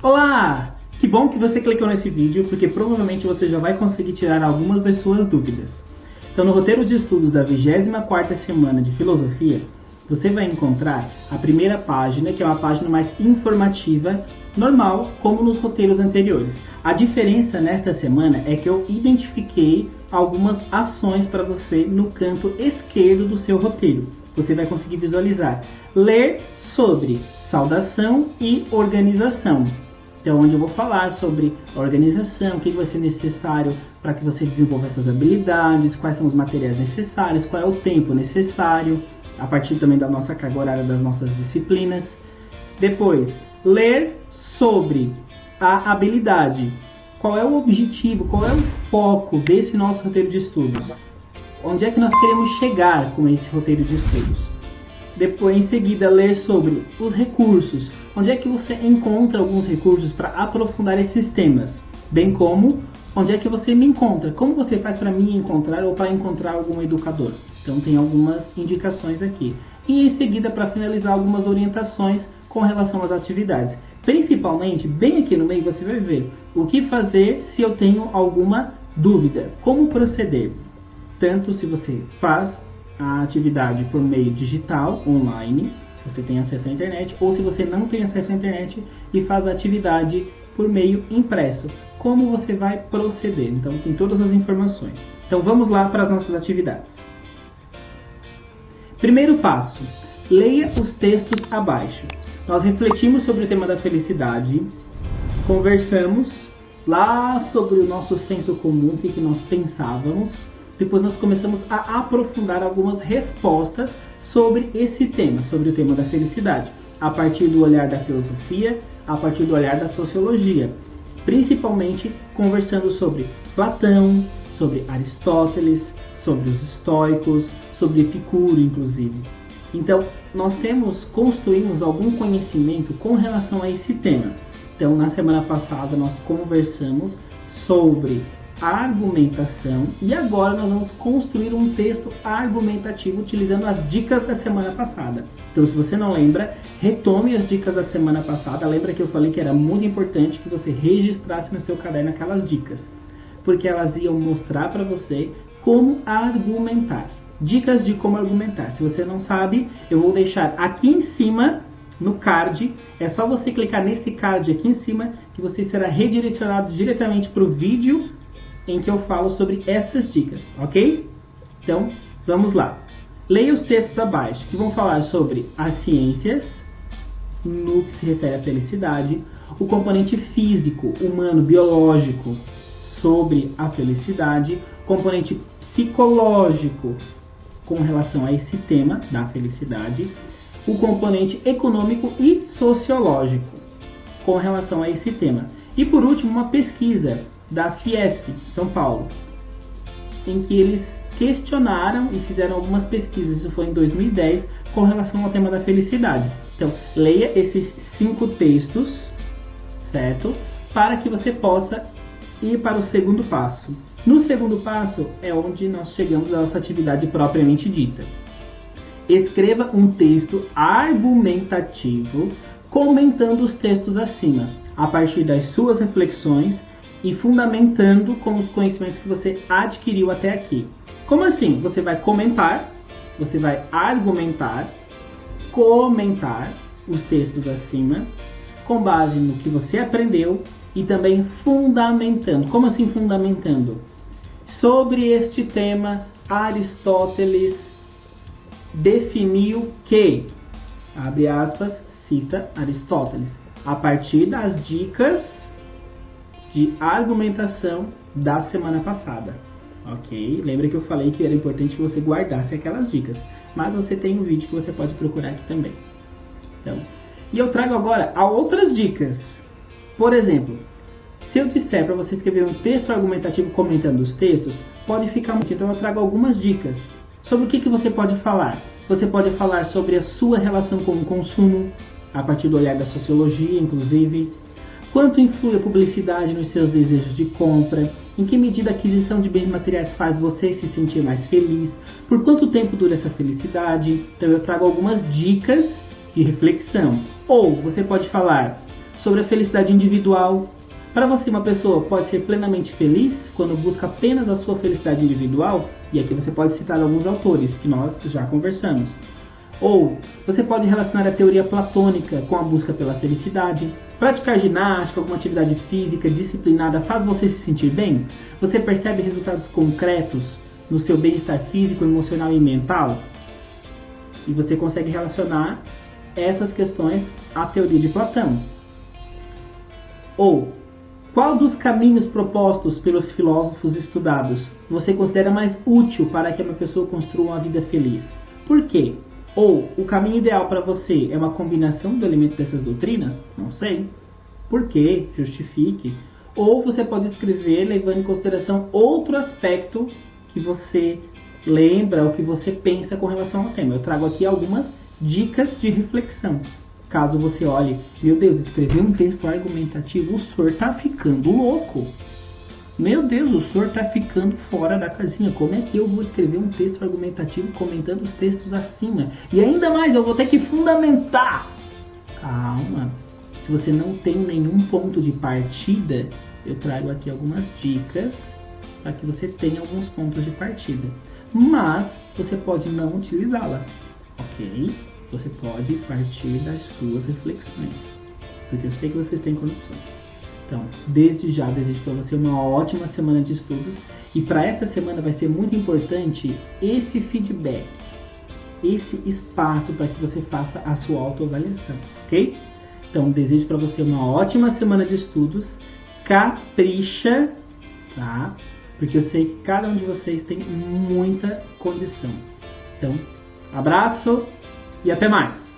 Olá! Que bom que você clicou nesse vídeo, porque provavelmente você já vai conseguir tirar algumas das suas dúvidas. Então, no roteiro de estudos da 24ª semana de Filosofia, você vai encontrar a primeira página, que é uma página mais informativa, normal, como nos roteiros anteriores. A diferença nesta semana é que eu identifiquei algumas ações para você no canto esquerdo do seu roteiro. Você vai conseguir visualizar. Ler sobre saudação e organização. Então, onde eu vou falar sobre a organização, o que vai ser necessário para que você desenvolva essas habilidades, quais são os materiais necessários, qual é o tempo necessário, a partir também da nossa carga horária das nossas disciplinas. Depois, ler sobre a habilidade. Qual é o objetivo, qual é o foco desse nosso roteiro de estudos? Onde é que nós queremos chegar com esse roteiro de estudos? Depois, em seguida, ler sobre os recursos. Onde é que você encontra alguns recursos para aprofundar esses temas? Bem como, onde é que você me encontra? Como você faz para me encontrar ou para encontrar algum educador? Então, tem algumas indicações aqui. E, em seguida, para finalizar, algumas orientações com relação às atividades. Principalmente, bem aqui no meio, você vai ver o que fazer se eu tenho alguma dúvida. Como proceder? Tanto se você faz a atividade por meio digital, online, se você tem acesso à internet, ou se você não tem acesso à internet e faz a atividade por meio impresso. Como você vai proceder? Então, tem todas as informações. Então, vamos lá para as nossas atividades. Primeiro passo, leia os textos abaixo. Nós refletimos sobre o tema da felicidade, conversamos lá sobre o nosso senso comum, o que nós pensávamos. Depois nós começamos a aprofundar algumas respostas sobre esse tema, sobre o tema da felicidade, a partir do olhar da filosofia, a partir do olhar da sociologia, principalmente conversando sobre Platão, sobre Aristóteles, sobre os estoicos, sobre Epicuro, inclusive. Então, nós construímos algum conhecimento com relação a esse tema. Então, na semana passada nós conversamos sobre argumentação e agora nós vamos construir um texto argumentativo utilizando as dicas da semana passada. Então, se você não lembra, retome as dicas da semana passada. Lembra que eu falei que era muito importante que você registrasse no seu caderno aquelas dicas, porque elas iam mostrar para você como argumentar. Dicas de como argumentar. Se você não sabe, eu vou deixar aqui em cima no card. É só você clicar nesse card aqui em cima que você será redirecionado diretamente para o vídeo em que eu falo sobre essas dicas, ok? Então, vamos lá. Leia os textos abaixo, que vão falar sobre as ciências, no que se refere à felicidade, o componente físico, humano, biológico, sobre a felicidade, componente psicológico, com relação a esse tema da felicidade, o componente econômico e sociológico, com relação a esse tema. E, por último, uma pesquisa da Fiesp, São Paulo, em que eles questionaram e fizeram algumas pesquisas, isso foi em 2010, com relação ao tema da felicidade. Então, leia esses 5 textos, certo? Para que você possa ir para o segundo passo. No segundo passo é onde nós chegamos à nossa atividade propriamente dita. Escreva um texto argumentativo comentando os textos acima, a partir das suas reflexões e fundamentando com os conhecimentos que você adquiriu até aqui. Como assim? Você vai comentar, você vai argumentar, comentar os textos acima, com base no que você aprendeu e também fundamentando. Como assim fundamentando? Sobre este tema, Aristóteles definiu que, abre aspas, cita Aristóteles, a partir das dicas de argumentação da semana passada, ok? Lembra que eu falei que era importante que você guardasse aquelas dicas, mas você tem um vídeo que você pode procurar aqui também. Então, e eu trago agora outras dicas. Por exemplo, se eu disser para você escrever um texto argumentativo comentando os textos, pode ficar muito. Então eu trago algumas dicas sobre o que você pode falar. Você pode falar sobre a sua relação com o consumo, a partir do olhar da sociologia, inclusive. Quanto influi a publicidade nos seus desejos de compra? Em que medida a aquisição de bens materiais faz você se sentir mais feliz? Por quanto tempo dura essa felicidade? Então eu trago algumas dicas de reflexão. Ou você pode falar sobre a felicidade individual. Para você, uma pessoa pode ser plenamente feliz quando busca apenas a sua felicidade individual? E aqui você pode citar alguns autores que nós já conversamos. Ou você pode relacionar a teoria platônica com a busca pela felicidade. Praticar ginástica, alguma atividade física disciplinada faz você se sentir bem? Você percebe resultados concretos no seu bem-estar físico, emocional e mental? E você consegue relacionar essas questões à teoria de Platão. Ou, qual dos caminhos propostos pelos filósofos estudados você considera mais útil para que uma pessoa construa uma vida feliz? Por quê? Ou, o caminho ideal para você é uma combinação do elemento dessas doutrinas? Não sei. Por quê? Justifique. Ou você pode escrever levando em consideração outro aspecto que você lembra ou que você pensa com relação ao tema. Eu trago aqui algumas dicas de reflexão. Caso você olhe, meu Deus, escrever um texto argumentativo, o senhor tá ficando louco. Meu Deus, o senhor tá ficando fora da casinha. Como é que eu vou escrever um texto argumentativo comentando os textos acima? E ainda mais, eu vou ter que fundamentar. Calma. Se você não tem nenhum ponto de partida, eu trago aqui algumas dicas para que você tenha alguns pontos de partida. Mas você pode não utilizá-las, ok? Você pode partir das suas reflexões, porque eu sei que vocês têm condições. Então, desde já, desejo para você uma ótima semana de estudos. E para essa semana vai ser muito importante esse feedback, esse espaço para que você faça a sua autoavaliação, ok? Então, desejo para você uma ótima semana de estudos. Capricha, tá? Porque eu sei que cada um de vocês tem muita condição. Então, abraço e até mais!